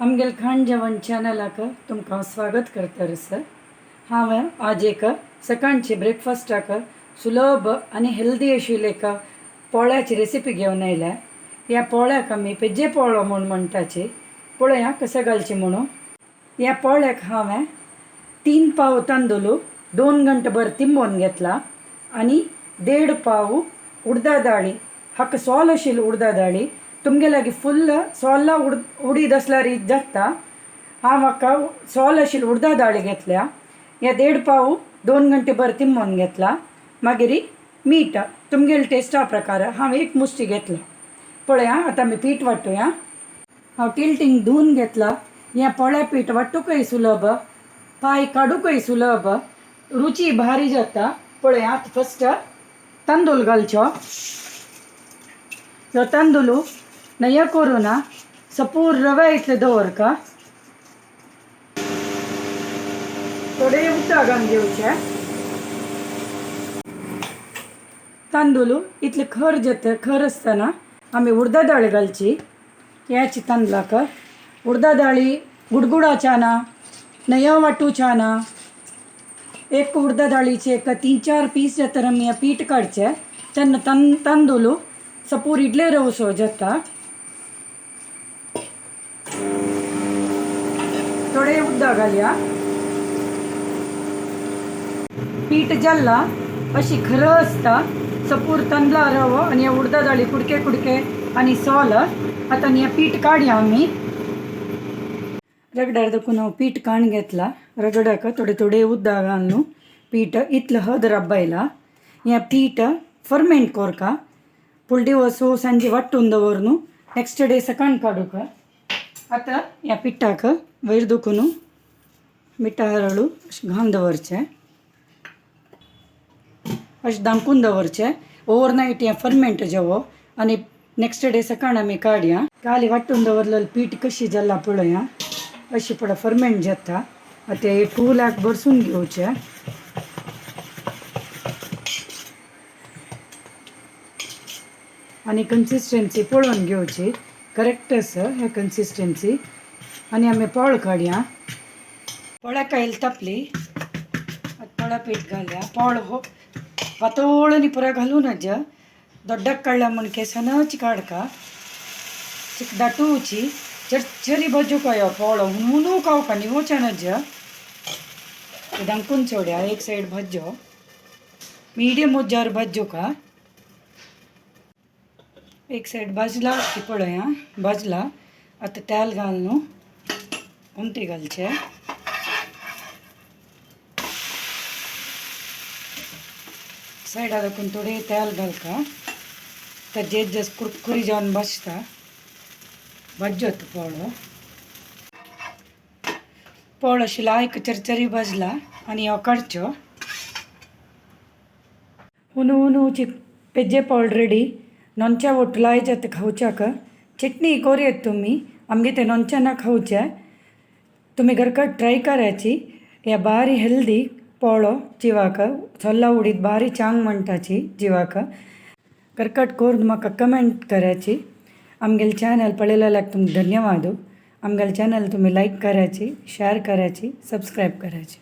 आमगेल खाण जेवण चॅनलाक तुमकां स्वागत करता सर। हांवें आज एक सकाळची ब्रेकफास्टाक सुलभ आनी हेल्दी आशिल्ली एक पोळ्याची रेसिपी घेवन आयल्या। ह्या पोळ्याक आमी पेजे पोळो म्हूण म्हणटाची। पळया कशें घालचें म्हणून। ह्या पोळ्याक हांवें 3 पाव तांदूळ 2 घंटेभर तिंबोवन घेतला आनी 1.5 पाव उडदा दाळी। हाका सोल आशिल्ली उडदा दाळी तुमगे लागी फुल सोला उडीद असल्यार जाता। हांव हाका सोल आशिल्ली उडदा दाळी घेतल्या। ह्या 1.5 पाव 2 घंटेभर तिंबोवन घेतला। मागीर मीठ तुमगेल टेस्टा प्रकार हांव 1 मुष्टी घेतला। पळया आतां आमी पीठ वांटुया। हांव टिल्टींग धुवन घेतला। ह्या पोळ्या पीठ वांटूकय सुलभ, पाय काडूकय सुलभ, रुची भारी जाता। पळया फस्ट तांदूळ घालचो। ह्यो तांदूळ नय करून सपूर रव्या इतले दवरका। थोडे उदक घालून घेवचे। तांदूळ इतले खर जाता, खर आसतना आमी उडदा दाळी घालची। ह्याची तांदळाक उडदा दाळी गुडगुडाच्या ना, नय वांटूच्या ना। एक उडदा दाळीचे एक 3-4 पीस जाता आमी पीठ काडचे। तेन्ना तांदूळ सपूर इडले रवसो जाता। थोडे उदक घालया। पीठ जाल्ला अशी खरं आसता सपूर तांदळा रवो आनी उडदा दाळी कुडके कुडके आनी सोल। आतां ह्या पीठ काडया आमी। रगड्यार देखून हांव पीठ काडून घेतला। रगड्याक थोडे थोडे उदक घालून पीठ इतलें हद रब्बायला। हें पीठ फर्मेंट कोरका फुल दिवस सांजे वांटून दवरून नेक्स्ट डे सकाळ काडूक। आतां ह्या पिठाक वयर दुखून मिठा हरळू घालून दवरचें। अशें धांकून दवरचें। ओवरनायट हें फर्मेंट जावो आनी नेक्स्ट डे सकाळ आमी काडया। काली वांटून दवरलेलें पीठ कशी जालां पळया। अशी पळय फर्मेंट जाता। आतां हे टूलाक बरसून घेवचें। आनी कन्सिस्टन्सी पळोवन घेवची करेक्ट आसा हे कन्सिस्टन्सी। आनी आमी पोळ काडया। पोळ्याक आयली तापली। पोळ्या पीठ घालया। पोळ पातळ पुरा घालून दೊಡ್ಡಕ್ಕೆ काडल्या म्हण केसनच काडका दाटूची चरचरी बज्जुका यो पोळो हुनू खावका निवोचनज दंकुन सोड्या। एक साइड भज्जो मीडियम उज्जार भज्जुका। एक साइड भाजला की पळया भाजला। आता तेल घालून उमटी घालचे। साइडा दाखवून थोडे तेल घालका। ताजेर जस्ट कुरकुरी जावन भाजता भाज्जो तो पोळो अशी लायक चरचरी भाजला आनी हो काडचो। हुनूची पेजे पोळ रेडी। नॉनच्या वोटलाय जाता खावच्याक। चटनी कोरयेत तुमी आमगे ते नॉनच्याना खावचे। तुम्ही घरका ट्राय करायची। या बारी हेल्दी पोळो जिवाक सोल्ला उडीद बारी चांग म्हणटाची जिवाक। घरकट करून म्हाका कमेंट करायची। आमगेल चॅनल पळयलेल्याक तुमकां धन्यवाद। आमगेल चॅनल तुम्ही लाईक करायची, शेअर करायची, सबस्क्राईब करायची।